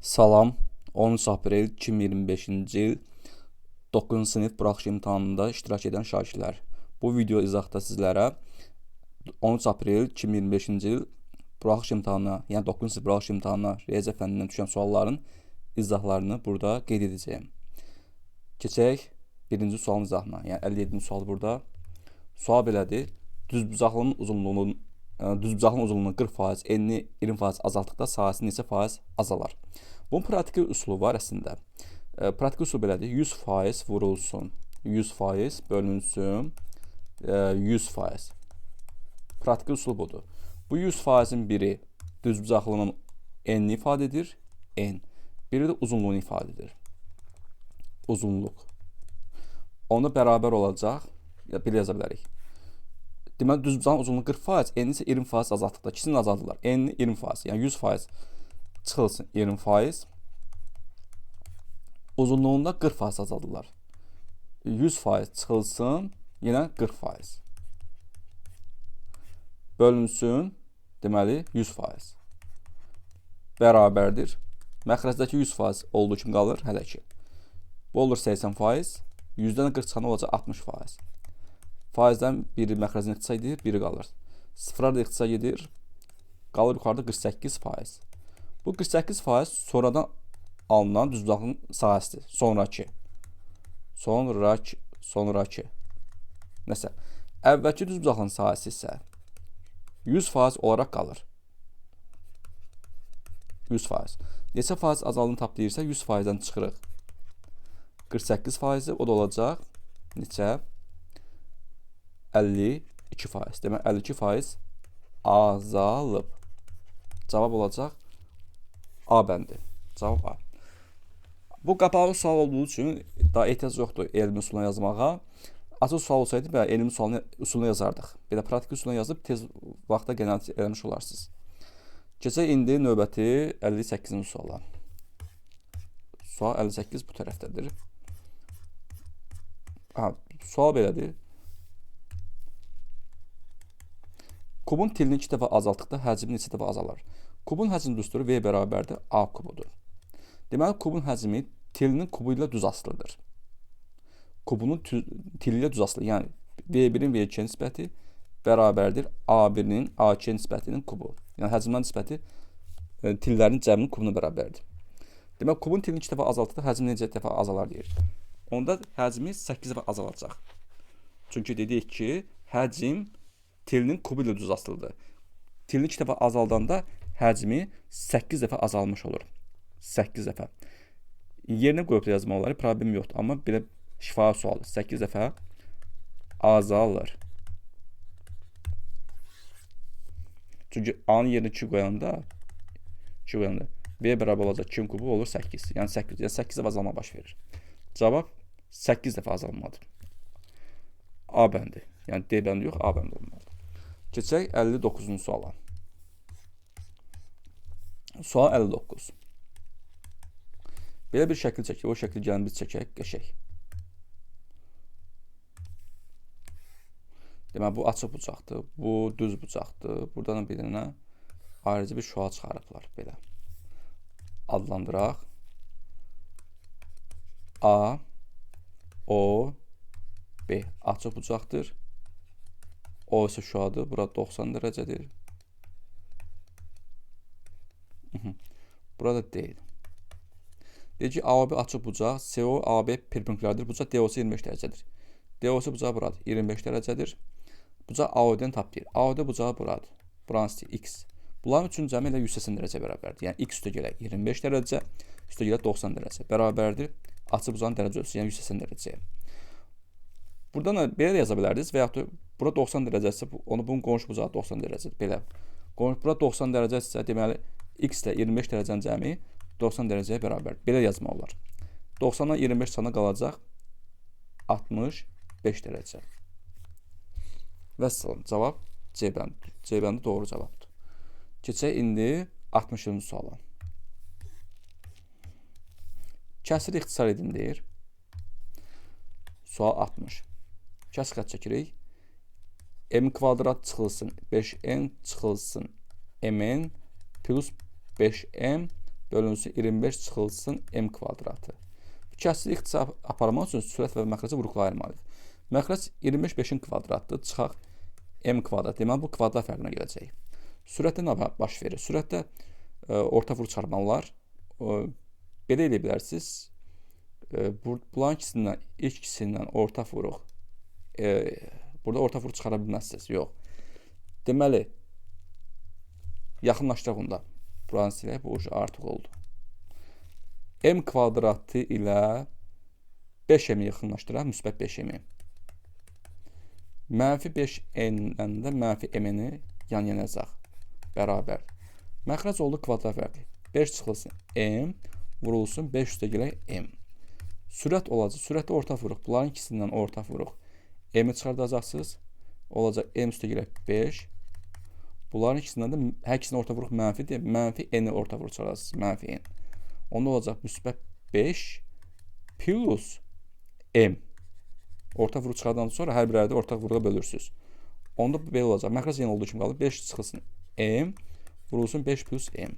Salam, 13 aprel 2025-ci il 9-cu sinif buraxılış imtahanında iştirak edən şagirdlər. Bu video izahda sizlərə 13 aprel 2025-ci il buraxılış imtahanına, yəni 9-cu sinif buraxılış imtahanına riyaziyyat fənnindən düşən sualların izahlarını burada qeyd edəcəyim. Keçək birinci sualın izahına, yəni 57-ci sual burada. Sual belədir: düzbucaqlının uzunluğunu 40%, enini 20% azaltdıqda sahəsi neçə faiz azalar? Bunun praktiki üsulu var əslində. Praktiki üsul belədir: 100% vurulsun, 100% bölünsün, 100%. Praktiki üsul budur. Bu 100%-in biri düzbucaqlının enini ifadə edir, en. Biri də uzunluğunu ifadə edir, uzunluq. Onda bərabər olacaq, belə yaza bilərik. Deməli, düzbucağın uzunluğu 40%, enini isə 20% azaltdıqda. İkisini azaldılar. Enini 20%, yəni 100% çıxılsın 20%. Uzunluğunda 40% azaldılar. 100% çıxılsın, yenə 40%. Bölünsün, deməli 100%. Bərabərdir. Məxrəcdəki 100% olduğu kimi qalır hələ ki. Bu olur 80%. 100-dən 40 çıxanı olacaq 60%. Faizdən biri məxrəcdən ixtisa edir, biri qalır. Sıfırar da ixtisa edir, qalır yuxarıda 48%. Bu 48% sonradan alınan düzbucaqlının sahəsidir. Sonraki. Nəsə, əvvəlki düzbucaqlının sahəsi isə 100% olaraq qalır. 100%. Neçə faiz azaldığını tap deyirsə 100%-dən çıxırıq 48%, o da olacaq neçə? 52%. Demək 52% azalıb. Cavab olacaq A bəndi. Cavab A. Bu qapalı sual olduğu üçün daha ehtiyac yoxdur elmi üsuluna yazmağa. Açıq sual olsaydı belə elmi üsuluna yazardıq. Belə praktiki üsuluna yazıb tez vaxtda qənaət eləmiş olarsınız. Keçək indi növbəti 58-ci suala. Sual 58 bu tərəfdədir. Sual belədir: kubun tilini 2 dəfə azaltdıqda həcmi neçə dəfə azalar? Kubun həcm düsturu V bərabərdir A kubudur. Deməli, kubun həcmi tilinin kubu ilə düz asılıdır. Kubunun tili ilə düz asılı, yəni V1-in V2-yə nisbəti bərabərdir A1-nin A2-yə nisbətinin kubu. Yəni həcmdən nisbəti tillərin cəminin kubuna bərabərdir. Deməli, kubun tilini 2 dəfə azaltdıqda həcmi necə dəfə azalar deyir. Onda həcmi 8 dəfə azalacaq. Çünki dedik ki, həcm tilinin kubu ilə düz asılıdır. Tilini 2 dəfə azaldanda həcmi 8 dəfə azalmış olur. 8 dəfə. Yerinə qoyub da yazmaq olar, problem yoxdur. Amma belə şifahi sualdır. 8 dəfə azalır. Çünki A-nın yerinə 2 qoyanda V bərabər olacaq 2-nin kubu olur 8. Yəni 8 dəfə azalma baş verir. Cavab 8 dəfə azalmadır. A bəndi. Yəni D bəndi yox, A bəndi olmalıdır. Keçək 59-cu suala. Sual 59. Belə bir şəkil çəkək. O şəkli gəlin biz çəkək, qəşək. Deməli, bu açıq bucaqdır, bu düz bucaqdır. Buradan bir dənə ayrıca bir şüa çıxarıblar. Belə adlandıraq. A, O, B. Açıq bucaqdır. O isə şüadır. Burada 90 dərəcədir. Burada deyil. Deyək ki, AOB açıq bucaq, CO, AB perpendikulardır. Bucaq DOC 25 dərəcədir. DOC bucağı buradır, 25 dərəcədir. Bucaq AOD-dən tap deyir. AOD bucağı buradır. Buranın isti X. Bunların üçün cəmi ilə 180 dərəcə bərabərdir. Yəni X üstə gələ 25 dərəcə, üstə gələ 90 dərəcə bərabərdir. Açıq bucağın dərəcə ölçüsü, yəni 180 dərəcəyə. Buradan belə də yaza bilərdiniz və yaxud da bura 90 dərəcəsə, bunun qonşu bucağı 90 dərəcədir. Belə. Bura 90 dərəcəsə, deməli, X ilə 25 dərəcənin cəmi 90 dərəcəyə bərabərdir. Belə yazmaq olar. 90-dan 25 çıxana qalacaq 65 dərəcə. Vəssalam. Cavab C bəndi. C bəndi doğru cavabdır. Keçək indi 60-cı suala. Kəsir ixtisar edin deyir. Sual 60. Kəsir xətt çəkirik. M kvadrat çıxılsın 5N çıxılsın MN plus 5M bölünsün 25 çıxılsın m kvadratı. Bu kəsri ixtisar aparmaq üçün sürət və məxrəci vuruqla ayırmalıyıq. Məxrəc 25-in kvadratıdır, çıxaq m kvadrat. Deməli, bu kvadrat fərqinə gələcək. Sürətdə nə baş verir? Sürətdə orta vuruq çıxarmaq olar. Belə edə bilərsiniz. Bunların ikisindən, ilk ikisindən orta vuruq. Burada orta vuruq çıxara bilməzsiniz. Yox. Deməli, yaxınlaşdıraq onda. Buranı silək, bu artıq oldu. M kvadratı ilə 5m yaxınlaşdıraq, müsbət 5m. Mənfi 5n-dən də mənfi m-ni yan-yana yazacaq. Bərabər. Məxrəc oldu kvadrat fərqi. 5 çıxılsın m, vurulsun 5 üstə gələk m. Sürət olacaq. Sürətdə orta vuruq. Bunların ikisindən orta vuruq. M-i çıxardacaqsınız. Olacaq m üstə gələk 5. Bunların ikisindən də hər ikisindən orta vuruq mənfidir. Mənfi n-i orta vuruq çıxaracaqsınız. Mənfi n. Onda olacaq müsbət 5 plus m. Orta vuruq çıxardan sonra hər bir ərdə orta vuruğa bölürsünüz. Onda belə olacaq. Məxrəc yenə olduğu kimi qalır. 5 çıxılsın m, vurulsun 5 plus m.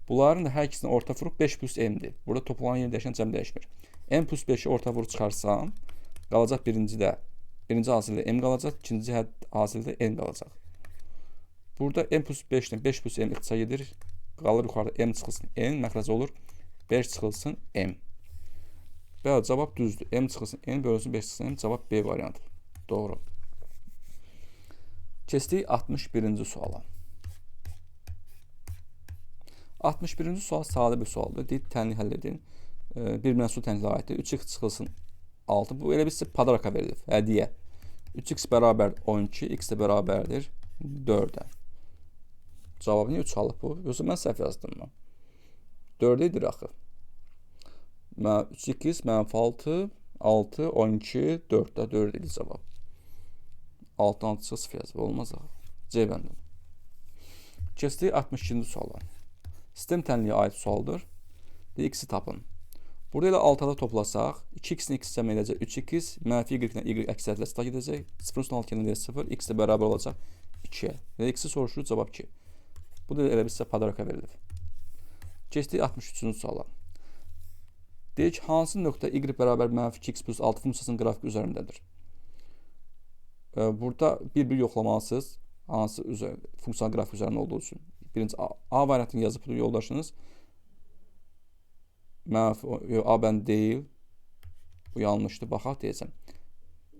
Bunların da hər ikisinin orta vuruq 5 plus m-dir. Burada toplanan yer dəyişən cəm dəyişmir. M plus 5-i orta vuruq çıxarsam, qalacaq birinci hasildə m qalacaq, ikinci hasildə n qalacaq. Burada m plus 5-dən 5 plus m ixtisar edir. Qalır yuxarıda m çıxılsın n, məxrəc olur 5 çıxılsın m. Bəli, cavab düzdür. M çıxılsın n, bölünsün 5 çıxılsın m. Cavab B variantı. Doğru. Keçdik 61-ci suala. 61-ci sual sadə bir sualdır. Deyil, tənlik həll edin. Bir-birinə su tənliklə aiddir. 3x çıxılsın 6. Bu elə bir sizə padaraka verilir. Hədiyyə. 3x bərabər 12, x də bərabərdir 4-ə. Cavabı niyə 3 alıb bu? Yoxsa mən səhv yazdım mı? 4 edir axı. 3x mənfi 6, 6, 12, 4-də 4 edir cavab. 6-dan 6 çıxı 0 yazıb. Olmaz axı. C bəndə. Keçdik 62-ci suala. Sistem tənliyə aid sualdır. X-i tapın. Burada ilə 6-da toplasaq, 2x-ni x cəm edəcək 3x, mənfi y-dən y əksəriyyətlə stak edəcək. 0-ın 6 ilə 0, x də bərabər olacaq 2-yə. Və x-i soruşur, cavab 2. Bu da elə bir sizə padaraka verilir. Keçdik 63-cü suala. Deyək ki, hansı nöqtə y bərabər mənfi 2x plus 6 funksiyasının qrafiki üzərindədir? Burada bir-bir yoxlamalısınız. Hansı funksiyanın qrafiki üzərində olduğu üçün. Birinci A variantını yazıb yoldaşınız. Mənfi, A bənd deyil. Bu yanlışdır. Baxaq deyəcəm.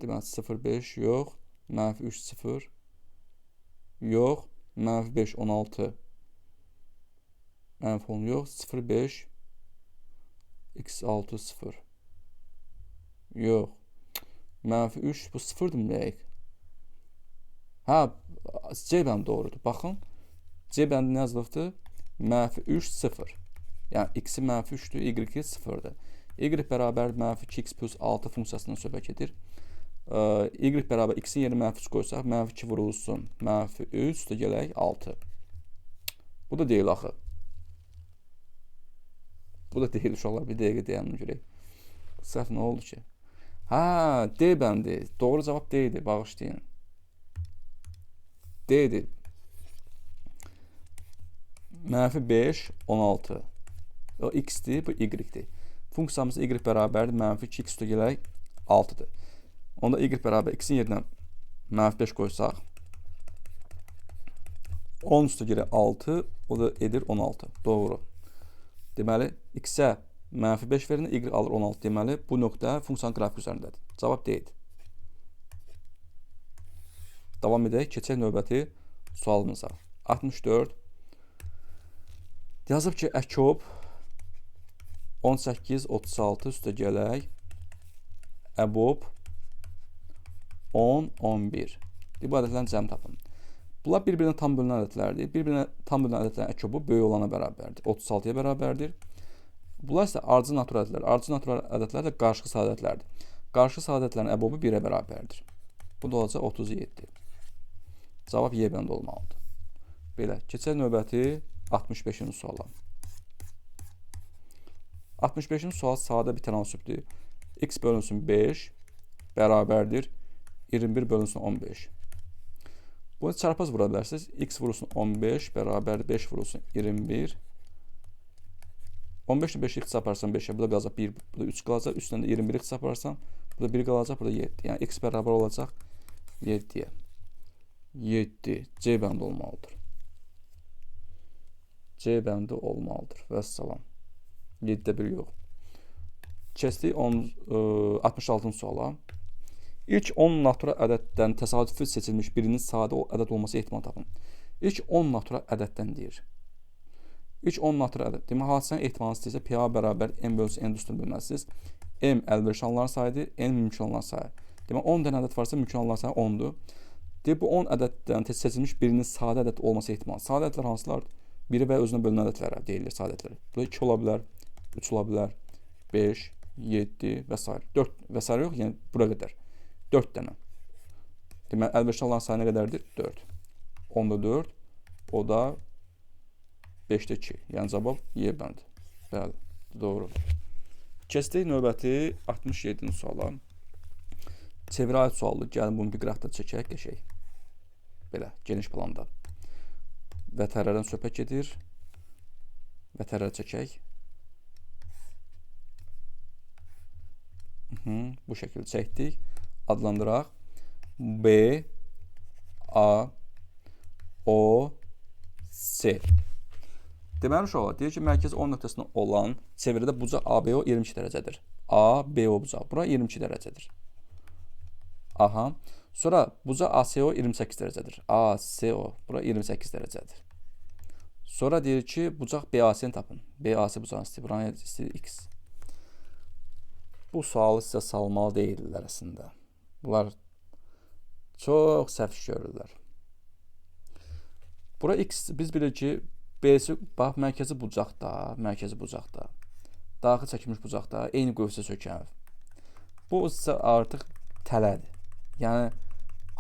Deməli 0,5 yox. Mənfi 3, 0. Yox. Mənfi 5, 16. Mənfi 10 yox. 0,5. X 6, 0. Yox. Mənfi 3. Bu 0'dır mı deyək? Hə, C bənd doğrudur. Baxın. C bəndi nə yazılıbdır? Mənfi 3, 0. Yəni, x-i mənfi 3-dür, y-i 0-dır. Y bərabər mənfi 2x plus 6 funksiyasından söhbət edir. Y bərabər x-in yeri mənfi 3 qoysaq, mənfi 2 vurulsun, mənfi 3 üstə gələk 6. Bu da deyil axı. Bu da deyil uşaqlar, bir dəqiqə deyəmin görək. Səhv nə oldu ki? Hə, D bəndi. Doğru cavab D-dir, bağışlayın. D-dir. Mənfi 5, 16. O x-dir, bu y-dir. Funksiyamız y bərabərdir, mənfi 2x üstə gələk 6-dır. Onda y bərabər x-in yerinə mənfi 5 qoysaq, 10 üstə gələk 6, o da edir 16. Doğru. Deməli, x-ə mənfi 5 verin, y alır 16. Deməli, bu nöqtə funksiyanın qrafiki üzərindədir. Cavab D-dir. Davam edək, keçək növbəti sualımıza. 64. Yazıb ki, əkob 18, 36 üstə gələk əbob 10, 11. Bu ədədlərin cəmi tapın. Bunlar bir-birinə tam bölünən ədədlərdir. Bir-birinə tam bölünən ədədlərin əkobu böyük olana bərabərdir. 36-ya bərabərdir. Bunlar isə ardıcıl natural ədədlər. Ardıcıl natural ədədlər də qarşılıqlı sadə ədədlərdir. Qarşılıqlı sadə ədədlərin əbobu 1-ə bərabərdir. Bu da olacaq 37. Cavab Y bəndə olmalıdır. Belə, keçək növbəti 65-ci suala. 65-ci sual sadə bir tənasübdür. X bölünsün 5 bərabərdir 21 bölünsün 15. Bunu çarpaz vura bilərsiniz. X vurulsun 15 bərabər 5 vurulsun 21 15 ile 5'i ixtisaparsam 5'e, burada qalacaq 1, burada 3 qalacaq. Üstündən də 21 ixtisaparsam, burada 1 qalacaq, burada 7. Yəni x bərabər olacaq 7-yə. 7 C bəndi olmalıdır. C bəndi olmalıdır. Vəssalam. 7-də 1 yox. Keçdik 66-cı suala. İlk 10 natural ədəddən təsadüfi seçilmiş birinin sadə ədəd olması ehtimal tapın. İlk 10 natural ədəddən deyir. İlk 10 natural ədəd. Demək, hadisənin ehtimalı istəyirsə, PA bərabər M bölüsü N üstün bilməlisiniz. M əlverişli olanlar sayıdır, N mümkün olanlar sayı. Demək, 10 dənə ədəd varsa, mümkün olanlar sayı 10-dur. Deyək, bu 10 ədəddən seçilmiş birinin sadə ədəd olması ehtimalı. Sadə ədədlər hansılardır? Biri və özünə bölünən ədədlərə deyilir sadə ədədlər. Bu 2 ola bilər, 3 ola bilər, 5, 7 və s. 4 və s. yox, yəni bura qədər. 4 dənə. Demək, əlverişli olan sayı nə qədərdir? 4. 10-da 4, o da 5-də 2. Yəni cavab Y bəndi. Bəli, doğru. Keçdik növbəti 67-ci suala. Çevirə aid sualdır. Gəlin bunu bir qıraqda çəkək, qəşək. Belə, geniş planda. Vətərlərdən söhbət gedir. Vətərlər çəkək. Bu şəkildə çəkdik. Adlandıraq. B, A, O, C. Deməli, uşaqlar, deyir ki, mərkəz 10 nöqtəsində olan çevrədə bucaq ABO 22 dərəcədir. ABO bucaq. Bura 22 dərəcədir. Aha. Sonra bucaq ACO 28 dərəcədir. ACO. Bura 28 dərəcədir. Sonra deyir ki, bucaq BAC-ni tapın. BAC bucağını istəyir. Buranı istəyir X. Bu sualı sizə salmalı deyirlər əslində. Bunlar çox səhv iş görürlər. Bura X, biz bilirik ki, B-si, bax, mərkəzi bucaqda, daxil çəkilmiş bucaqda, eyni qövsə sökənir. Bu sizə artıq tələdir. Yəni,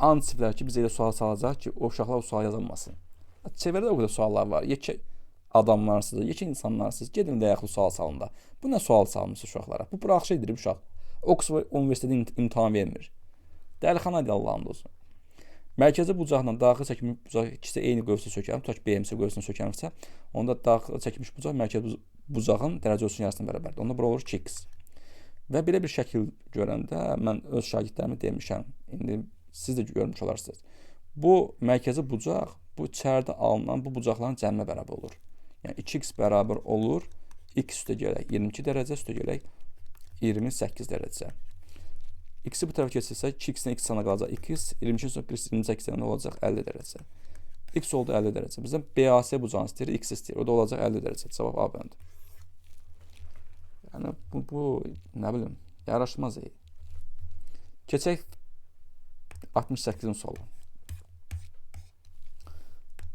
antisiplər ki, biz elə sual salacaq ki, o uşaqlar o sual yazılmasın. Çevrədə o qədər suallar var. Yekə adamlarsınız, yekə insanlarsınız, gedin də yaxlı sual salında. Bu nə sual salmışsınız uşaqlara? Bu bırax şeydir, uşaq. Oxford Universitetində imtahan vermir. Dəlixanadır, Allah'ın olsun. Mərkəzi bucaqla daxil çəkilmiş bucaq ikisi eyni qövsə sökənir. Tutaq BMC qövsünə sökənirsə, onda daxil çəkilmiş bucaq mərkəzi bucağın dərəcə ölçüsünün yarısına bərabərdir. Onda bura olur 2x. Və belə bir şəkil görəndə mən öz şagirdlərimə demişəm. İndi siz də görmüş olarsınız. Bu mərkəzi bucaq, bu içəridə alınan bu bucaqların cəminə bərabər olur. Yəni 2x bərabər olur. X üstə gələk 22 dərəcə, üstə gələk 28 dərəcə. X-i bu tərəfə keçirsə, 2x-dən x sana qalacaq 2x, 22 28-dən olacaq 50 dərəcə. X oldu 50 dərəcə. Bizdən BAC bucağını istəyir, x istəyir. O da olacaq 50 dərəcə. Cavab A bəndi. Yəni, bu nə bilim, yaraşmaz. Keçək 68-ci suala.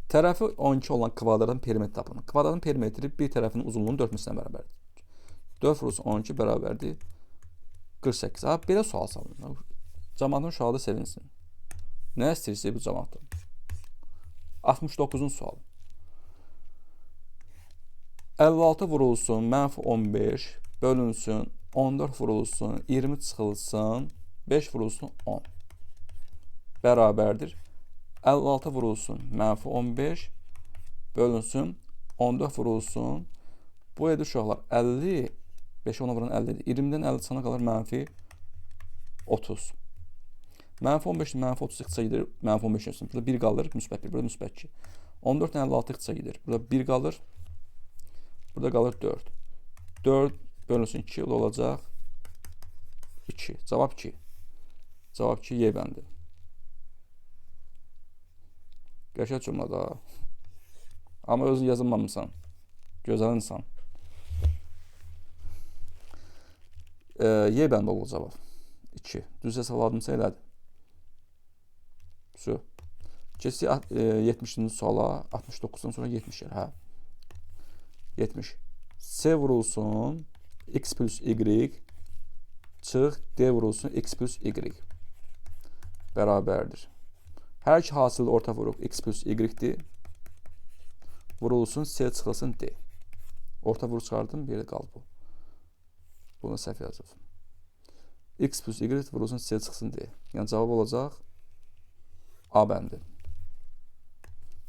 Tərəfi 12 olan kvadratın perimetri tapın. Kvadratın perimetri bir tərəfinin uzunluğunun 4 mislinə bərabərdir. 4 vurulsun 12 bərabərdir 48. Ha, belə sual salın. Cəmaatın uşağı da sevinsin. Nə istəyirsə bu cəmaatdan? 69-cu sual. 56 vurulsun -15 bölünsün 14 vurulsun 20 çıxılsın 5 vurulsun 10 bərabərdir. 56 vurulsun -15 bölünsün 14 vurulsun. Bu edir uşaqlar 50. 5 ona vuran 50'dir. 20'dən 50 sana qalır -30. -15 -30 iqtisa gedir. -15 olsun. Burada 1 qalır, müsbət 1, burada müsbət 2. 14-dən 56 iqtisa gedir. Burada 1 qalır. Burada qalır 4. 4 bölünsün 2 olacaq 2. Cavab 2. Cavab 2 Y bəndi. Qəşəng cümlədə. Amma özün yazılmamısan. Gözəl insan. Y bəndə olur cavab. 2. Düz hesab adımsa elədir. Su. Keçdik 70-ci suala. 69-dan sonra 70 yer. Hə. 70. C vurulsun x plus y çıx D vurulsun x plus y bərabərdir. Hər iki hasildə orta vuruq x plus y-dir. Vurulsun C çıxılsın D. Orta vuruq çıxardım, bir yerdə qaldı bu. Bunu səhv yazıb. X plus y vurulsun C çıxsın D. Yəni cavab olacaq A bəndi.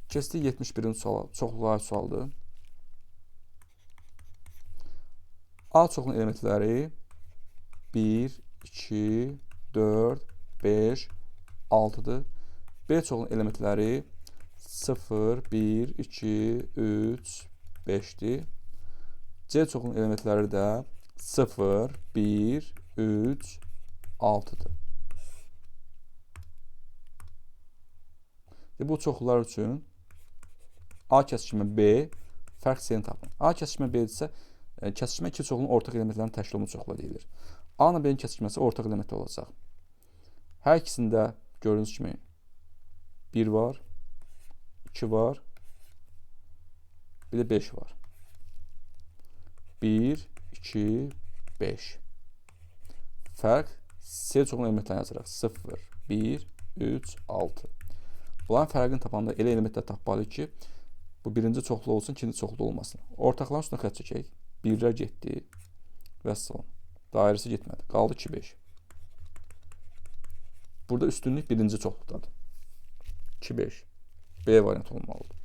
Keçdik 71-ci suala. Çoxlu sualdır. A çoxluğun elementləri 1, 2, 4, 5, 6-dır. B çoxluğun elementləri 0, 1, 2, 3, 5-dir. C çoxluğun elementləri də 0, 1, 3, 6-dır. Bu çoxlular üçün A kəsişmə B fərq C-ni tapın. A kəsişmə B isə kəsişmə iki çoxluğun ortaq elementlərinin təşkil olunmuş çoxluğu deyilir. A ilə B-nin kəsişməsi ortaq elementdə olacaq. Hər ikisində gördüyünüz kimi 1 var, 2 var, bir də 5 var. 1, 2, 5. Fərq C çoxluğun elementlərini yazırıq. 0, 1, 3, 6. Bunların fərqini tapanda elə elementlər tapmalıyıq ki, bu birinci çoxlu olsun, ikinci çoxlu olmasın. Ortaqların üstünə xətt çəkək. 1-lər getdi və salam. Dairəsi getmədi. Qaldı 2, 5. Burada üstünlük birinci çoxluqdadır. 2, 5. B variantı olmalıdır.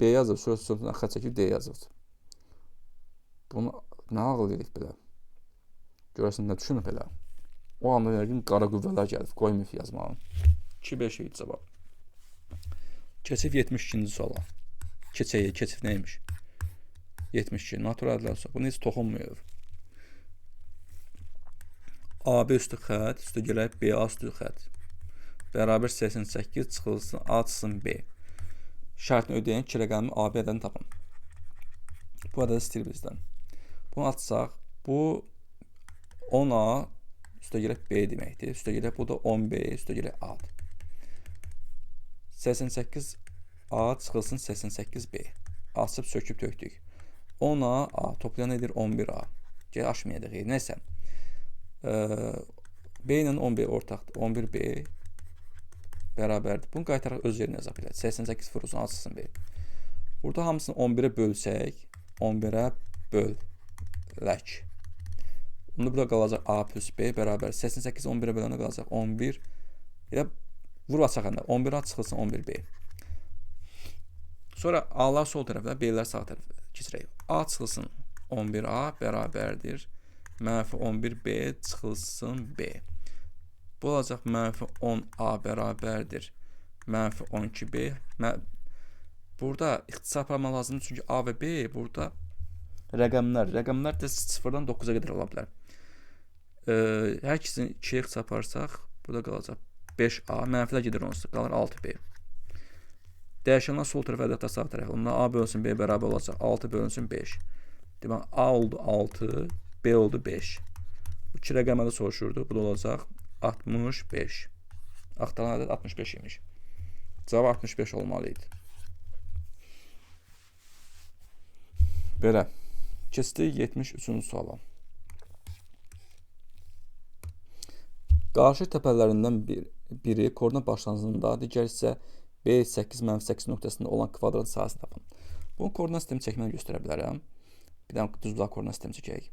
B yazır, sonra xətt çəkib D yazır. Bunu nə ağıl edib belə? Görəsən nə düşünüb belə? O anda yəqin qara qüvvələr gəlib, qoymayıb yazmağın. 2-5 idi cavab. Keçif 72-ci suala. Keçif neymiş? 72. Natural ədlər sual. Bunu heç toxunmuyor. AB üstü xət, üstü gələk BA üstü xət. Bərabər 88 çıxılsın, A çıxsın B. Şərtini ödəyən iki rəqəmi AB ədəni tapın. Bu ədədi istəyir bizdən. Bunu açsaq, bu 10A üstə gələk B deməkdir. Üstə gələk bu da 10B, üstə gələk A-dır. 88A çıxılsın 88B. Açıb söküb tökdük. 10A, A toplayan edir 11A. Gəl aşmayadıq. Neysə. B ilə 10B ortaqdır. 11B bərabərdir. Bunu qaytaraq öz yerinə yazaq belə. 88 vurulsun, A çıxsın B. Burada hamısını 11-ə bölsək, 11-ə bölək. Bunda burada qalacaq A plus B bərabər 88 11-ə bölənə qalacaq 11. Elə vur açaq həndə 11A çıxılsın 11B. Sonra A'lar sol tərəfdə, B'lər sağ tərəfdə keçirək. A çıxılsın 11A bərabərdir. Mənfi 11B çıxılsın B. Bu olacaq mənfi 10A bərabərdir. Mənfi 12B. Burada ixtisar aparmaq lazımdır çünki A və B burada rəqəmlər də 0-dan 9-a qədər ola bilər. Hər ikisini 2-yə ixtisar aparsaq, burada qalacaq 5A, mənfilər gedir onsuz, qalır 6B. Dəyişənlər sol tərəfə, ədədlər sağ tərəfə. Ondan A bölünsün B bərabər olacaq 6 bölünsün 5. Demək, A oldu 6, B oldu 5. Bu iki rəqəmə də soruşurdu, bu da olacaq 65. Axtaran ədəd 65 imiş. Cavab 65 olmalı idi. Belə. Keçdik 73-cü suala. Qarşı təpələrindən biri koordinat başlanğıcında, digər isə B8-8 nöqtəsində olan kvadrat sahəsini tapın. Bunu koordinat sistemi çəkməni göstərə bilərəm. Bir dənə düzbucaq koordinat sistemi çəkək.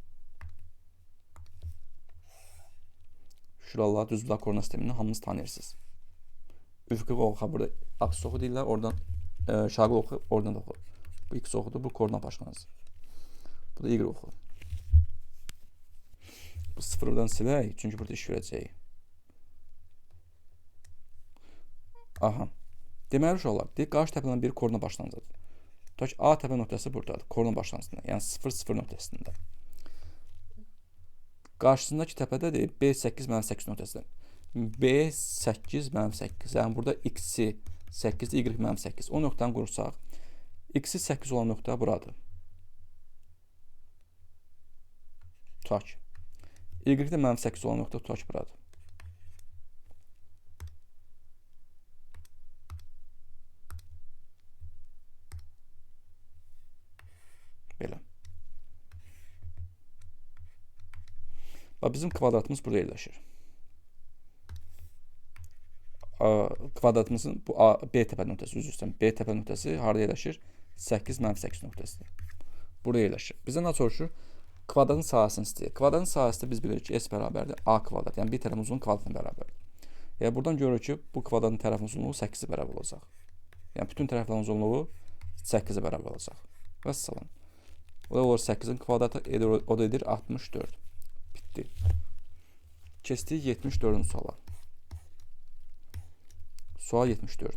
Şuralar düzbucaq koordinat sistemini hamınız tanıyırsınız. Üfüqi oxu burada apsis oxu deyirlər, oradan şaqil oxu, oradan da oxu. Bu X oxudur, bu koordinat başlanğıcı. Bu da Y oxu. Bu sıfırdan silək, çünki burada iş verəcək. Aha. Deməli olar. Deyək, qarşı təpədən biri koordinat başlanğıcıdır. Tutaq ki, A təpə nöqtəsi buradadır, koordinat başlanğıcında, yəni 0-0 nöqtəsində. Qarşısındakı təpədədir B8-8 nöqtəsində. B8-8, yəni burada X-i 8, Y-8. O nöqtəni qurursaq, X-i 8 olan nöqtə buradır. Tutaq ki, Y-də -8 olan nöqtə tutaq ki, buradır. Belə. Bizim kvadratımız burada yerləşir. Kvadratımızın bu B təpə nöqtəsi, üzr istəyirəm. B təpə nöqtəsi harada yerləşir? 8-8 nöqtəsidir. Burada yerləşir. Bizdən nə soruşur? Kvadratın sahəsini istəyir. Kvadratın sahəsində biz bilirik ki, S bərabərdir A kvadrat. Yəni bir tərəfin uzunluğu kvadratına bərabərdir. Buradan görürük ki, bu kvadratın tərəfin uzunluğu 8-ə bərabər olacaq. Yəni bütün tərəflərin uzunluğu 8-ə bərabər olacaq. Vəssalam. O da olur 8-in kvadratı, o da edir 64. Bitdi. Keçdik 74-cü suala. Sual 74.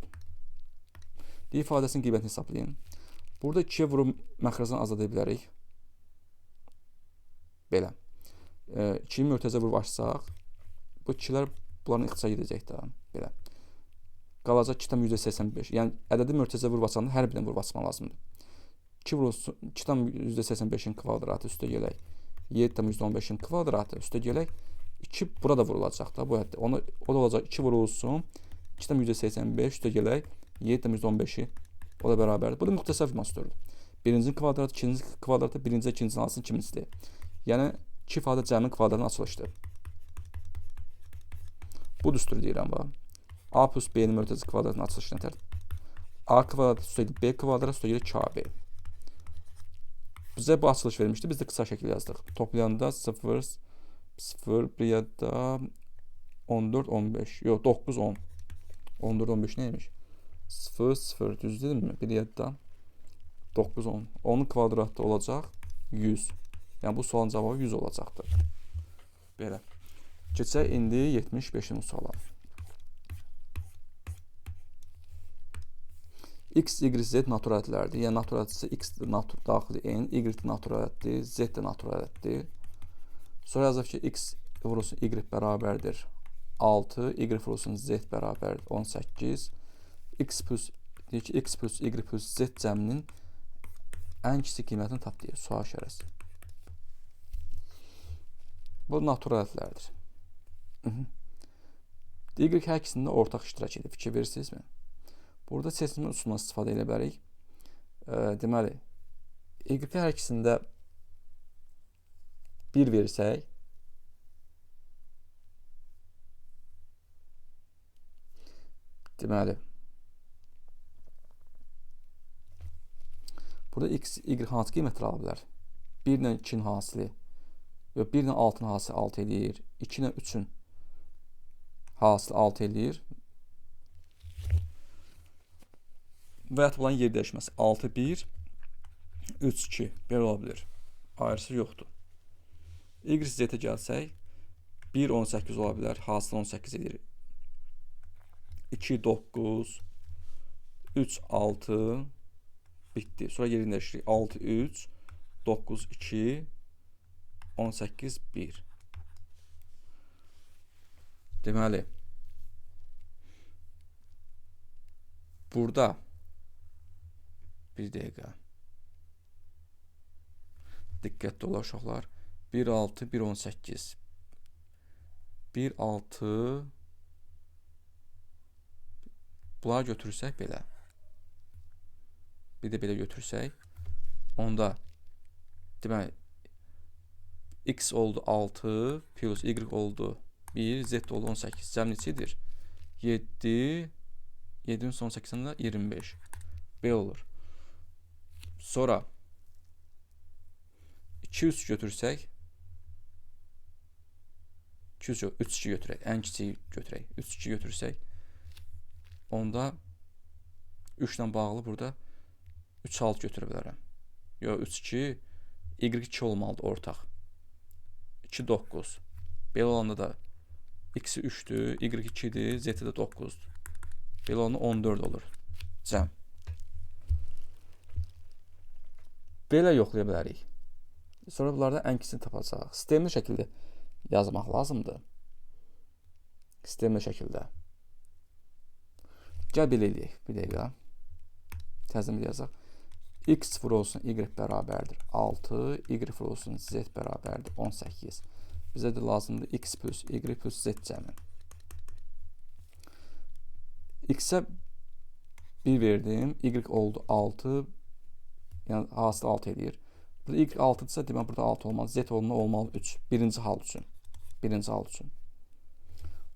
İfadəsinin qiymətini hesablayın. Burada 2-yə vurub məxrəcdən azad edə bilərik. Belə. 2-yi mörtəzə vurub açsaq, bu 2-lər bunların ixtisar gedəcək də. Belə. Qalacaq 2,85. Yəni, ədədi mörtəzə vurub açanda hər birini vurub açmaq lazımdır. 2,85-in kvadratı üstə gələk. 7,15-in kvadratı üstə gələk. 2 burada vurulacaq da bu həddə. O da olacaq 2 vurulsun. 2,85 üstə gələk. 7,15-i o da bərabərdir. Bu da müxtəsər formasıdır. Birincinin kvadratı, ikinci kvadratı, birinci, ikincinin alsın, ikincisidir. Yəni, 2 ifadə cəmin kvadratının açılışdır. Bu düstur deyirəm bax. A plus B-nin mörtəzə kvadratının açılışına tərtib. A kvadrat üstə gələk, B kvadrat üstə gələk 2AB. Bizə bu açılış vermişdi. Biz də qısa şəkil yazdıq. Toplayanda 0, 0, bir yadda 14, 15. Yox, 9, 10. 14, 15 neymiş? 0, 0. Düz dedim mi? Bir yadda 9, 10. Onun kvadratı olacaq 100. Yəni, bu sualın cavabı 100 olacaqdır. Belə. Keçək indi 75-ci suala. X, Y, Z natural ədədlərdir. Yəni, natural ədədsə X daxili N, Y natural ədəddir, Z də natural ədəddir. Sonra yazaq ki, X vurulsun Y bərabərdir 6, Y vurulsun Z bərabərdir 18. X plus Y plus Z cəminin ən kiçik qiymətini tap deyir. Sual işarəsi. Bu natural ədədlərdir. Y hər ikisində ortaq iştirak edir. Fikir verirsinizmi? Burada seçilmə üsulundan istifadə edə bilərik. Deməli, Y hər ikisində 1 versək, deməli, burada X, Y hansı qiymətləri ala bilər? 1 ilə 2-nin hasili, yox, 1 ilə 6-ın hasili 6 edir, 2 ilə 3-ün hasili 6 edir. Və ya bunların yer dəyişməsi 6, 1, 3, 2. Belə ola bilir. Ayrısı yoxdur. Y, Z-ə gəlsək, 1, 18 ola bilər. Hasil 18 edir. 2, 9, 3, 6, bitdi. Sonra yerini dəyişirik. 6, 3, 9, 2, 18, 1. Deməli, burada bir dəqiqə. Diqqətli olaq uşaqlar. 1, 6, 1, 18. 1, 6. Bunları götürsək belə. Bir də belə götürsək. Onda deməli X oldu 6 plus Y oldu 1, Z oldu 18. Cəm neçədir? 7, 7-nin son 80-də 25. Belə olur. Sonra 2, 3 götürsək, 2, 3 yox, 3, 2 götürək, ən kiçiyi götürək, 3, 2 götürsək, onda 3 ilə bağlı burada 3, 6 götürə bilərəm. Yox, 3, 2, Y 2 olmalıdır ortaq. 2, 9. Belə olanda da X-i 3-dür, Y 2-dir, Z-i də 9-dur. Belə olanda 14 olur. Cəm. Belə yoxlaya bilərik. Sonra bunlarda ən kiçisini tapacaq. Sistemli şəkildə yazmaq lazımdır. Sistemli şəkildə. Gəl belə eləyək. Bir dəqiqə. Təzim yazaq. X vurulsun Y bərabərdir 6, Y vurulsun Z bərabərdir 18. Bizə də lazımdır X plus Y plus Z cəmi. X-ə 1 verdim. Y oldu 6. Yəni, hasil 6 edir. Burada Y 6-dırsa, demək, burada 6 olmaz. Z olmalı 3. Birinci hal üçün. Birinci hal üçün.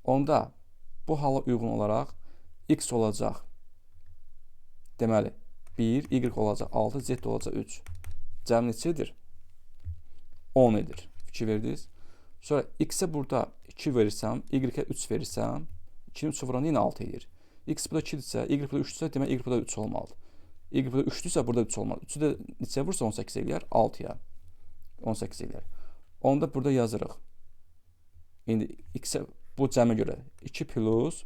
Onda bu hala uyğun olaraq X olacaq. Deməli, 1, Y olacaq 6, Z olacaq 3. Cəm neçədir? 10 edir. Fikir verdiniz. Sonra X-ə burada 2 verirsəm, Y-ə 3 verirsəm, 2-nin 3 vuran yenə 6 edir. X burada 2-dirsə, Y burada 3-dirsə, demək, Y burada 3 olmalıdır. Y burada 3-dürsə burada 3 olmaz. 3-ü də neçəyə vursa 18 eləyər? 6-ya. 18 eləyər. Onu da burada yazırıq. İndi x bu cəmə görə 2 plus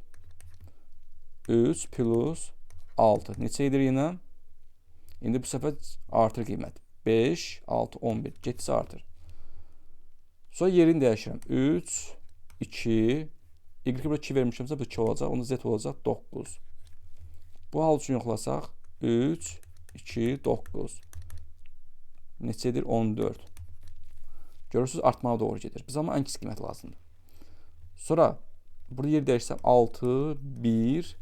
3 plus 6. Neçə edir yenə? İndi bu səfər artır qiymət. 5, 6, 11. Getsə artır. Sonra yerini dəyişirəm. 3, 2, y burada 2 vermişimsə bu 2 olacaq. Onda z olacaq 9. Bu hal üçün yoxlasaq 3, 2, 9. Neçə edir? 14. Görürsünüz artmağa doğru gedir. Biz amma ən kiçik qiymət lazımdır. Sonra burada yer dəyişsəm 6, 1,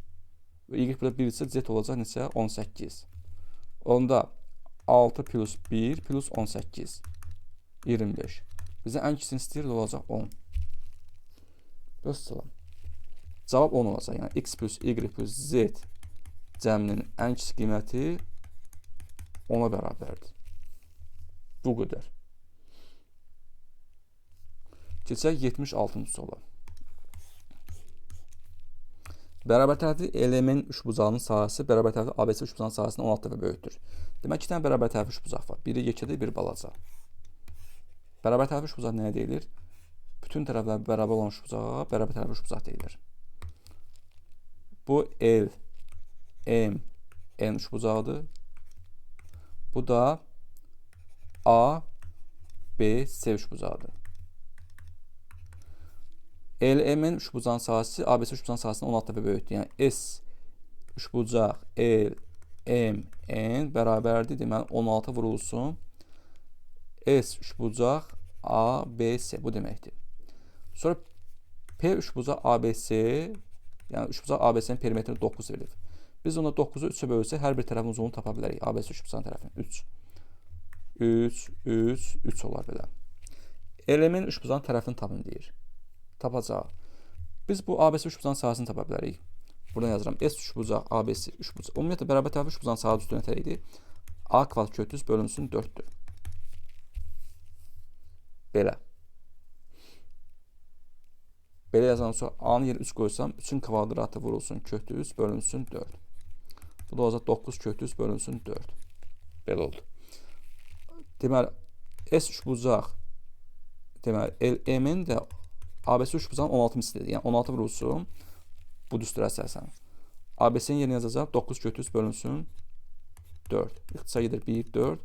y burada 1 isə z olacaq neçə? 18. Onda 6 plus 1 plus 18. 25. Bizə ən kiçisini istəyir olacaq 10. Göstərim. Cavab 10 olacaq. Yəni x plus y plus z cəminin ən kiçik qiyməti 10-a bərabərdir. Bu qədər. Keçək 76-cı suala. Bərabər tərəfli elemen üçbucağının sahəsi bərabər tərəfli ABC üçbucağının sahəsindən 16 dəfə böyükdür. Demək, 2 dənə bərabər tərəfli üçbucaq var. Biri yekədir, biri balaca. Bərabər tərəfli üçbucaq nəyə deyilir? Bütün tərəflər bərabər olan üçbucağa bərabər tərəfli üçbucaq deyilir. Bu L, M, N üçbucağıdır. Bu da A, B, C üçbucağıdır. LMN üçbucağın sahəsi ABC üçbucağın sahəsindən 16 dəfə böyükdür. Yəni S üçbucaq L, M, N bərabərdir. Deməli 16 vurulsun S üçbucaq A, B, C bu deməkdir. Sonra P üçbucaq ABC, yəni üçbucaq ABC-nin perimetri 9 verilir. Biz ona 9-u 3-ə bölsək hər bir tərəfin uzunluğunu tapa bilərik. ABC üçbucağın tərəfini 3. 3, 3, 3 olar belə. LMN üçbucağın tərəfini tapın deyir. Tapacaq. Biz bu ABC üçbucağın sahəsini tapa bilərik. Buradan yazıram. S üçbucaq, ABC üçbucaq. Ümumiyyətlə bərabər tərəfli üçbucağın sahə üstü nətər idi? A kvadrat kötüz bölünsün 4-dür. Belə. Belə yazandan sonra A-nın yeri 3 qoysam 3-ün kvadratı vurulsun kötüz bölünsün 4. Bu da olacaq 9 kötüz bölünsün 4. Belə oldu. Deməli S üçbucaq deməli LM-in də ABC üçbucağın 16 mislidir. Yəni 16 vurulsun bu düstur əsasən. ABC-nin yerinə yazacaq 9 kötüz bölünsün 4. İxtisar gedir 1, 4.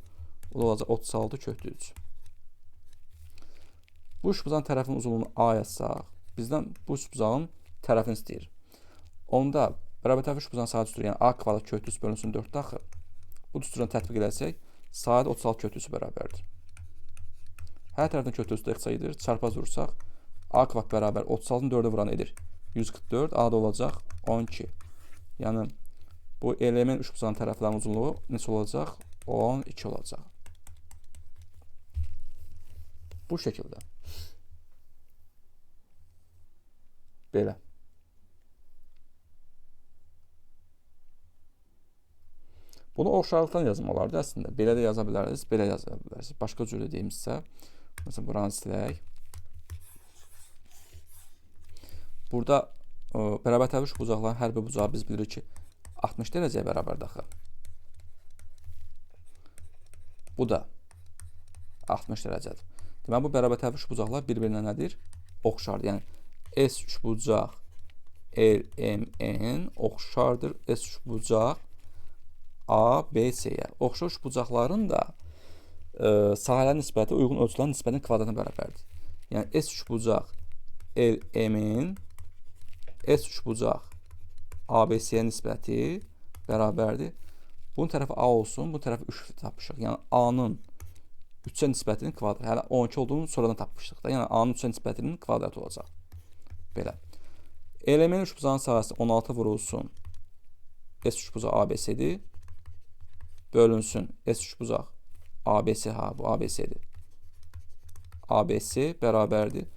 O da olacaq 36 kötü 3. Bu üçbucağın tərəfinin uzunluğunu A yazsaq, bizdən bu üçbucağın tərəfini istəyir. Onda bərabər tərəfli üçbucağın sahə düsturu, yəni A kvadrat kötü 3 bölünsün 4 daxil. Bu düsturdan tətbiq etsək, sahədə 36 kötü 3 bərabərdir. Hər tərəfdən kötü 3 ixtisar gedir. Çarpaz vursaq, A kvadrat bərabər 36-nın 4-ə vuran edir 144, A da olacaq 12. Yəni bu element üçbucağın tərəflərinin uzunluğu neçə olacaq? 12 olacaq. Bu şəkildə. Belə. Bunu oxşarlıqdan yazmalardır əslində. Belə də yaza bilərsiniz, belə yaza bilərsiniz. Başqa cür deyimizsə, məsələn, buranı silək. Burada bərabər tərəfli üçbucaqların hər bir bucağı biz bilirik ki, 60 dərəcəyə bərabərdir axı. Bu da 60 dərəcədir. Deməli, bu bərabər tərəfli üçbucaqlar bir-birinə nədir? Oxşardır. Yəni, S üçbucaq LMN oxşardır S üçbucaq ABC-yə. Oxşar üçbucaqların da sahələr nisbəti uyğun ölçülərin nisbətinin kvadratına bərabərdir. Yəni, S üçbucaq LMN S üçbucaq ABC-yə nisbəti bərabərdir. Bunun tərəfi A olsun, bu tərəfi 3 tapmışıq. Yəni, A-nın 3-ə nisbətinin kvadratı. Hələ 12 olduğunu sonradan tapmışdıq da. Yəni, A-nın 3-ə nisbətinin kvadratı olacaq. Belə. Element üçbucağın sahəsi 16 vurulsun S üçbucaq ABC-dir. Bölünsün S üçbucaq ABC, bu ABC-dir. ABC bərabərdir.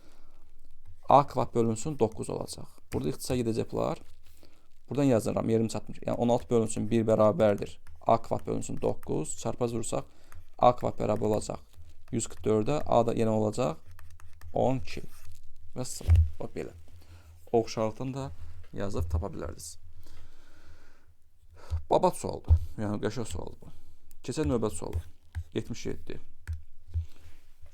A kvadrat bölünsün 9 olacaq. Burada ixtisar gedəcək bunlar. Buradan yazıram, yerim çatmır. Yəni 16 bölünsün 1 bərabərdir. A kvadrat bölünsün 9. Çarpaz vursaq A kvadrat bərabər olacaq 144-ə. A da yenə olacaq 12. Və sıra. Bax belə. Oxşarlıqdan da yazıb tapa bilərsiniz. Babat sualdır. Yəni qəşəng sualdır bu. Keçək növbət sualı. 77.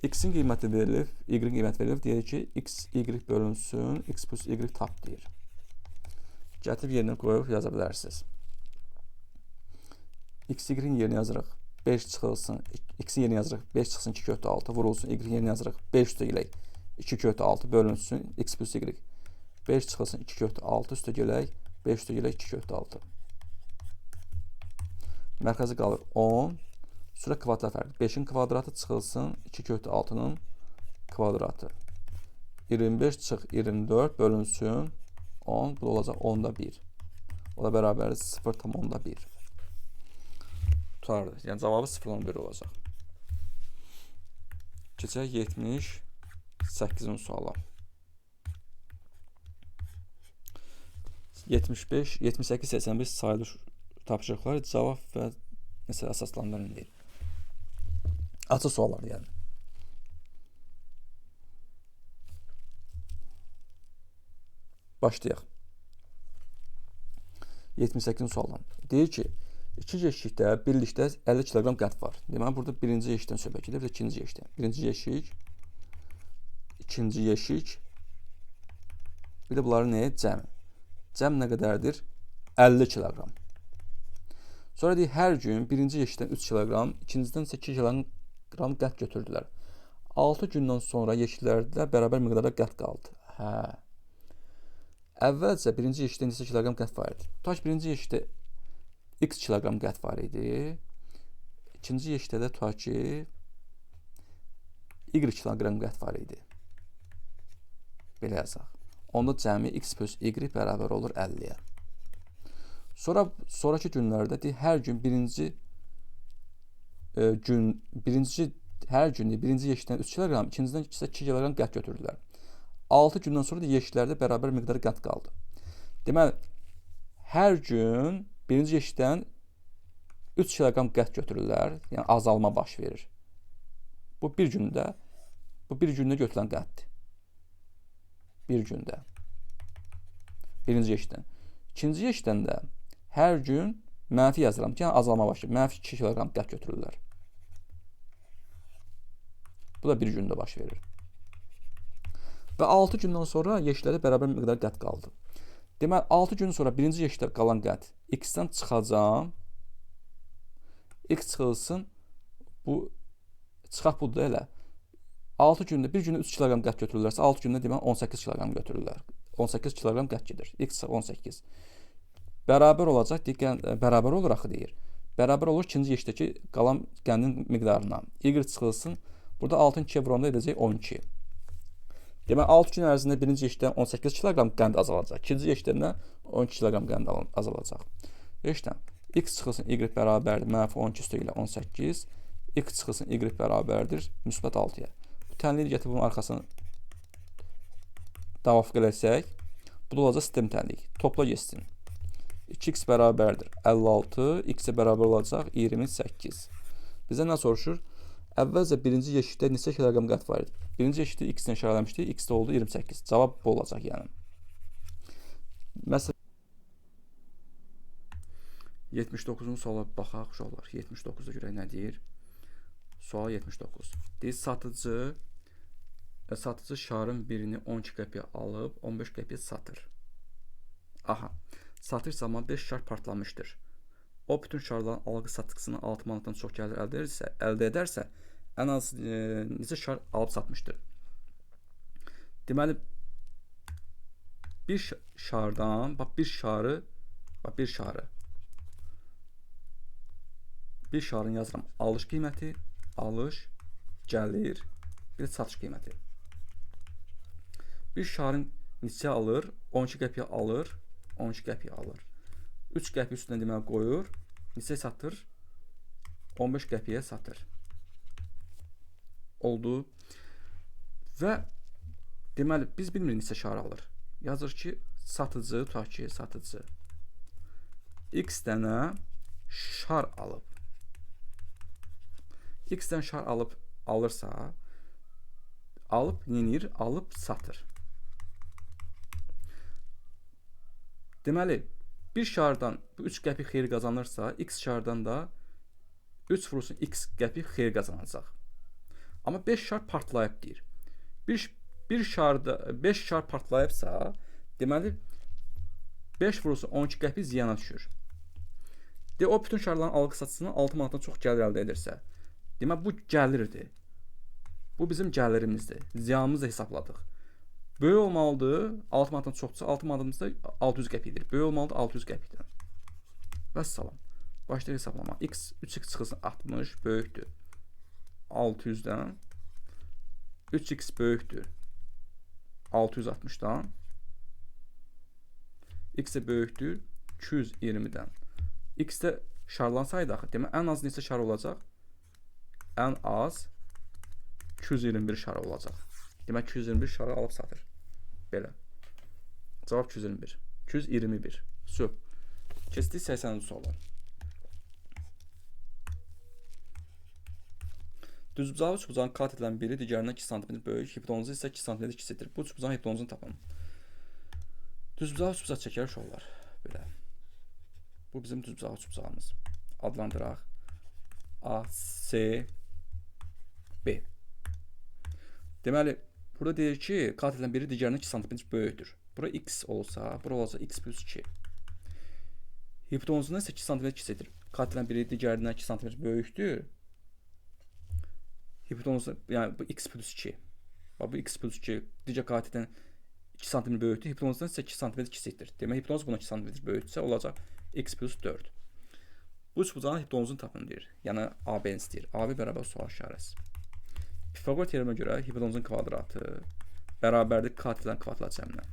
X-in qiyməti verilir, Y-in qiyməti verilir. Deyir ki, X, Y bölünsün, X plus Y tap deyir. Gətirib yerinə qoyub yaza bilərsiniz. X, Y-in yerinə yazırıq. 5 çıxılsın, X-in yerinə yazırıq. 5 çıxsın 2/6 vurulsun. Y-in yerinə yazırıq. 5 üstə gələk. 2/6 bölünsün. X plus Y. 5 çıxılsın 2/6 üstə gələk. 5 üstə gələk 2/6. Mərkəzi qalır 10. Sürə kvadrat fərqi. 5-in kvadratı çıxılsın 2/6-nın kvadratı. 25 çıx 24 bölünsün 10. Bu da olacaq 10/1. O da bərabər 0,1. Tutardı. Yəni cavabı 0,1 olacaq. Keçək 78-ci suala. 75, 78, 81 sayılı tapşırıqlar cavab və nəsə əsaslandırın deyir. Açıq suallar yəni. Başlayaq. 78-ci sualdan. Deyir ki, İkinci yeşikdə birlikdə 50 kiloqram qət var. Deməli, burada birinci yeşikdən söhbət gedir, bir də ikinci yeşikdən. Birinci yeşik, ikinci yeşik, bir də bunların nəyə? Cəmi. Cəm nə qədərdir? 50 kiloqram. Sonra deyir, hər gün birinci yeşikdən 3 kiloqram, ikincidən 8 kiloqram qət götürdülər. 6 gündən sonra yeşiklərdə bərabər miqdarda qət qaldı. Hə. Əvvəlcə birinci yeşikdə neçə kiloqram qət var idi? Tutaq birinci yeşikdə X kiloqram qət var idi. İkinci yeşikdə də tutaq ki Y kiloqram qət var idi. Belə yazaq. Onda cəmi X plus Y bərabər olur 50-yə. Sonraki günlərdə deyir, hər gün birinci yeşikdən 3 kiloqram, ikincidən isə 2 kiloqram qət götürdülər. 6 gündən sonra da yeşiklərdə bərabər miqdarı qət qaldı. Deməli, hər gün birinci yeşikdən 3 kiloqram qət götürürlər, yəni azalma baş verir. Bu bir gündə götürülən qətdir. Bir gündə. Birinci yeşikdən. İkinci yeşikdən də hər gün mənfi yazıram ki, yəni azalma baş verir. Mənfi 2 kiloqram qət götürürlər. Bu da bir gündə baş verir. Və 6 gündən sonra yeşiklərdə bərabər miqdar qət qaldı. Deməli, 6 gün sonra birinci yeşikdə qalan qət X-dən çıxacam. X çıxılsın. Bu çıxaq budur elə. 6 gündə, bir gündə 3 kiloqram qət götürürlərsə, 6 gündə deməli 18 kiloqram götürürlər. 18 kiloqram qət gedir. X 18. Bərabər olacaq, bərabər olur axı deyir. Bərabər olur ikinci yeşikdəki qalan qəndin miqdarına. Y çıxılsın. Burada 6-ın 2-yə vuranda edəcək 12. Deməli, 6 gün ərzində birinci yeşikdən 18 kiloqram qənd azalacaq. İkinci yeşikdən 12 kiloqram qənd azalacaq. Yeşikdən X çıxılsın Y bərabərdir. Mənfi 12 üstə ilə 18. X çıxılsın Y bərabərdir. Müsbət 6-ya. Bu tənliyi gətirib bunun arxasını davafq eləsək, bu da olacaq sistem tənliyi. Topla geçsin. 2x bərabərdir 56. X-ə bərabər olacaq 28. Bizə nə soruşur? Əvvəlcə birinci yeşikdə neçə kiloqram qət var idi? Birinci yeşikdə X-dən işarələmişdik. X-də oldu 28. Cavab bu olacaq yəni. Məsələn 79-cu suala baxaq uşaqlar. 79-da görək nə deyir? Sual 79. Deyir, satıcı şarın birini 12 qəpiyə alıb 15 qəpiyə satır. Aha. Satış zamanı 5 şar partlamışdır. O bütün şarların alğı-satqısını 6 manatdan çox gəlir əldə edərsə, ən az neçə şar alıb satmışdır? Deməli, bir şardan, bir şarın yazıram. Alış qiyməti, alış, gəlir, bir də satış qiyməti. Bir şarın neçə alır? 12 qəpiyə alır, 12 qəpiyə alır. 3 qəpiyə üstünə deməli qoyur. Neçə satır? 15 qəpiyə satır. Oldu. Və deməli, biz bilmirik neçə şar alır. Yazır ki, satıcı, tutaq ki, satıcı X dənə şar alıb. X-dən şar alırsa, alıb satır. Deməli, Bir şardan 3 qəpik xeyir qazanırsa, x şardan da 3 vurulsun x qəpik xeyir qazanacaq. Amma 5 şar partlayıb deyir. Bir şarda 5 şar partlayıbsa, deməli 5 vurulsun 12 qəpik ziyana düşür. O bütün şarların alqı satışından 6 manatdan çox gəlir əldə edirsə, demək bu gəlirdir. Bu bizim gəlirimizdir. Ziyanımızı da hesabladıq. Böyük olmalıdır 6 manatdan çoxsa 6 manatımızda 600 qəpikdir. Böyük olmalıdır 600 qəpikdən. Vəssalam. Başlayaq hesablama. X 3x çıxılsın 60 böyükdür 600-dən. 3x böyükdür 660-dan. X də böyükdür 220-dən. X də şarlansaydı axı, demək ən az neçə şar olacaq? Ən az 221 şar olacaq. Demək 221 şarı alıb satır. Belə. Cavab 221. 221. Söv. Keçdik 80-ci suallar. Düzbucaqlı üçbucağın kat edilən biri digərindən 2 cm böyük, hipotenuzu isə 2 cm kiçikdir. Bu üçbucağın hipotenuzunu tapın. Düzbucaqlı üçbucaq çəkər uşaqlar. Belə. Bu bizim düzbucaqlı üçbucağımız. Adlandıraq. A, C, B. Deməli, burada deyir ki, kat edilən biri digərindən 2 cm böyükdür. Bura x olsa, bura olacaq x plus 2. Hipotenuzundan isə 2 cm kiçikdir. Kat edilən biri digərindən 2 cm böyükdür. Hipotenuzu, yəni bu x plus 2. Bu x plus 2 digər kat edən 2 cm böyükdür. Hipotenuzdan isə 2 cm kiçikdir. Demək, hipotenuz buna 2 cm böyükdürsə, olacaq x plus 4. Bu üçbucağın hipotenuzunu tapın deyir. Yəni AB-ni istəyir. AB bərabər sual işarəsi. Pifagor teoreminə görə hipotenuzun kvadratı bərabərdir kat edilən kvadrat cəminə.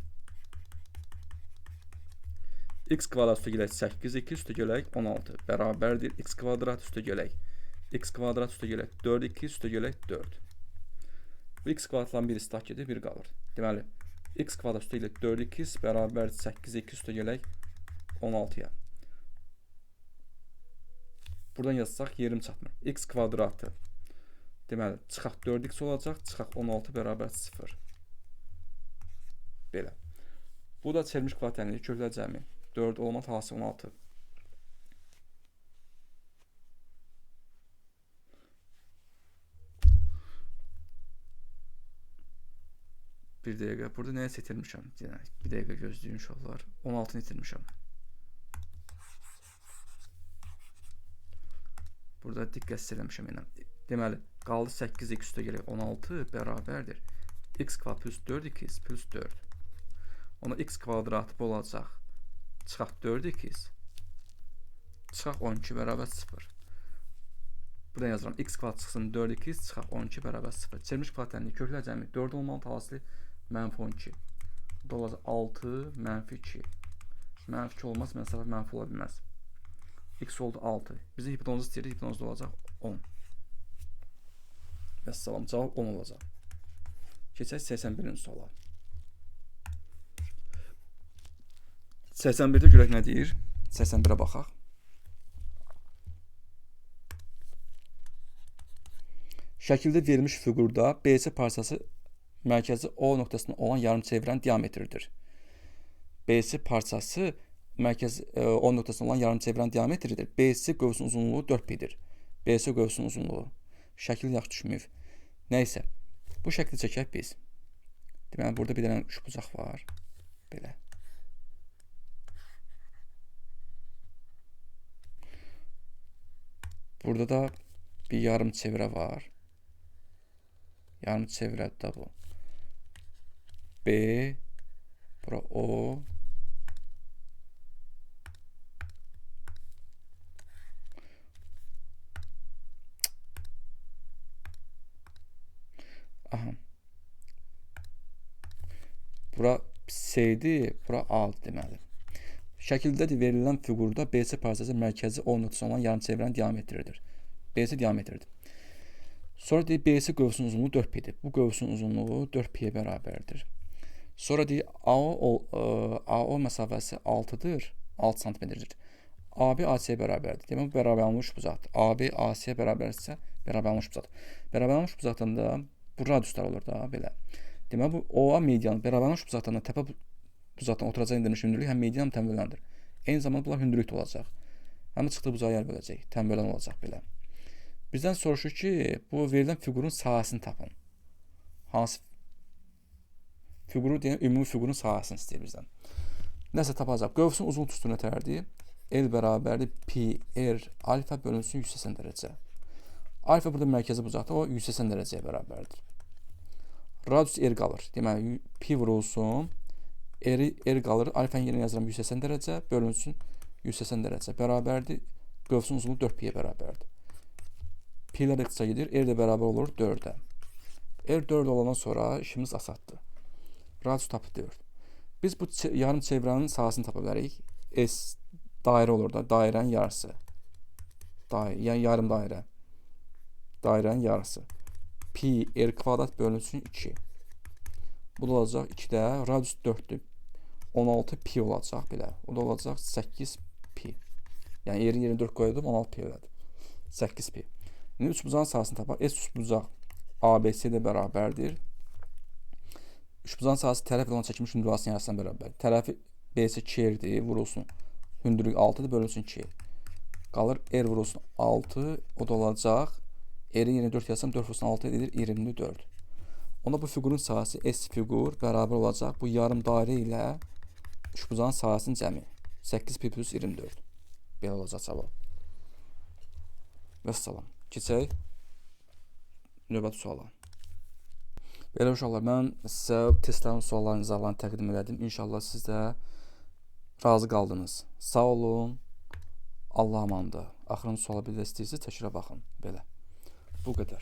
X kvadrat üstə gələk 8, 2 üstə gələk 16 bərabərdir x kvadrat üstə gələk x kvadrat üstə gələk 4, 2 üstə gələk 4. Bu x kvadratların biri istak gedir, biri qalır. Deməli, x kvadrat üstə gələk 4, 2 bərabərdir 8, 2 üstə gələk 16-ya. Buradan yazsaq yerim çatmır. X kvadratı. Deməli, çıxaq 4x olacaq, çıxaq 16 bərabər 0. Belə. Bu da çevrilmiş kvadrat tənliyi köklər cəmi. 4 olma talası 16. Bir dəqiqə. Burada nəyə itirmişəm? Bir dəqiqə gözləyin uşaqlar. 16-nı itirmişəm. Burada diqqətsiz eləmişəm ilə. Deməli, qaldı 8 x üstə gələk 16 bərabərdir. X kvadrat plus 4x plus 4. Ona x kvadratı bu olacaq. Çıxaq 4x. Çıxaq 12 bərabər 0. Buradan yazıram. X kvadrat çıxsın 4x, çıxaq 12 bərabər 0. Çevrilmiş kvadrat tənliyi köklər cəmi 4 olmalı talası mənfi 12. Bu da olacaq 6 mənfi 2. Mənfi 2 olmaz, məsafə mənfi ola bilməz. X oldu 6. Bizim hipotenuzu istəyir, hipotenuzda olacaq 10. Vəssalam, cavab 10 olacaq. Keçək 81-ci suala. 81-də görək nə deyir? 81-ə baxaq. Şəkildə verilmiş fiqurda BC parçası mərkəzi O nöqtəsində olan yarımçevrənin diametridir. BC parçası mərkəzi O nöqtəsində olan yarımçevrənin diametridir. BC qövsünün uzunluğu 4π-dir. BC qövsünün uzunluğu. Şəkil yaxşı düşməyib. Nəysə, bu şəkli çəkək biz. Deməli, burada bir dənə üçbucaq var. Belə. Burada da bir yarım çevrə var. Yarım çevrə də bu. B, bura O. Aha. Bura C-dir, bura A-dır deməli. Şəkildə verilən fiqurda BC parçası mərkəzi O nöqtəsində olan yarımçevrənin diametridir. BC diametridir. Sonra deyir BC qövsünün uzunluğu 4π-dir. Bu qövsünün uzunluğu 4π-yə bərabərdir. Sonra deyir AO məsafəsi 6-dır, 6 cm-dir. AB AC-yə bərabərdir. Demək, bu bərabərlənmiş bucaqdır. AB AC-yə bərabərsə, bərabərlənmiş bucaqdır. Bərabərlənmiş bucaqdan da bu radiuslar olur da, belə. Demək, bu OA median bərabərlənmiş bucaqdan da təpə bucaqdan oturacaq endirmiş hündürlük həm median həm təmvilləndir. Eyni zamanda bunlar hündürlükdə olacaq. Həmin çıxdığı bucağı yer böləcək. Tənbələn olacaq belə. Bizdən soruşur ki, bu verilən fiqurun sahəsini tapın. Hansı fiquru deyən ümumi fiqurun sahəsini istəyir bizdən. Nəsə tapacaq. Qövsün uzunluğu nətərdir? L bərabərdir pi r alfa bölünsün 180 dərəcə. Alfa burada mərkəzi bucaqda, o 180 dərəcəyə bərabərdir. Radius r qalır. Deməli, pi vurulsun, r qalır. Alfanın yerinə yazıram 180 dərəcə, bölünsün 180 dərəcə. Bərabərdir. Qövsün uzunluğu 4 pi-yə bərabərdir. Pi-lər iqtisa gedir. R də bərabər olur 4-ə. R 4 olandan sonra işimiz asaddır. Radius tapı 4. Biz bu yarım çevrənin sahəsini tapa bilərik. S dairə olur da, dairənin yarısı. Yəni yarım dairə. Dairənin yarısı. Pi r kvadrat bölünsün 2. Bu da olacaq 2-də, radius 4-dür. 16 pi olacaq belə. O da olacaq 8 pi. Yəni yerin yerinə 4 qoydum, 16 pi elədi. 8 pi. İndi üçbucağın sahəsini tapaq. S üçbucaq ABC ilə bərabərdir. Üçbucağın sahəsi tərəf olan çəkilmiş hündürlüyün yarısına bərabərdir. Tərəfi BC 2-dir, vurulsun. Hündürlük 6-dır, bölünsün 2. Qalır R vurulsun 6, o da olacaq. R-in yerinə 4 yazsam 4 vurulsun 6 edir 24. Onda bu fiqurun sahəsi S fiqur bərabər olacaq. Bu yarım dairə ilə üçbucağın sahəsinin cəmi 8 pi plus 24. Belə olacaq cavab. Vəssalam. Keçək növbəti suala. Belə uşaqlar, mən sizə testlərin suallarını, izahlarını təqdim elədim. İnşallah siz də razı qaldınız. Sağ olun. Allah amandır. Axırıncı suala bir də istəyirsiniz, təkrara baxın. Belə. Bu qədər.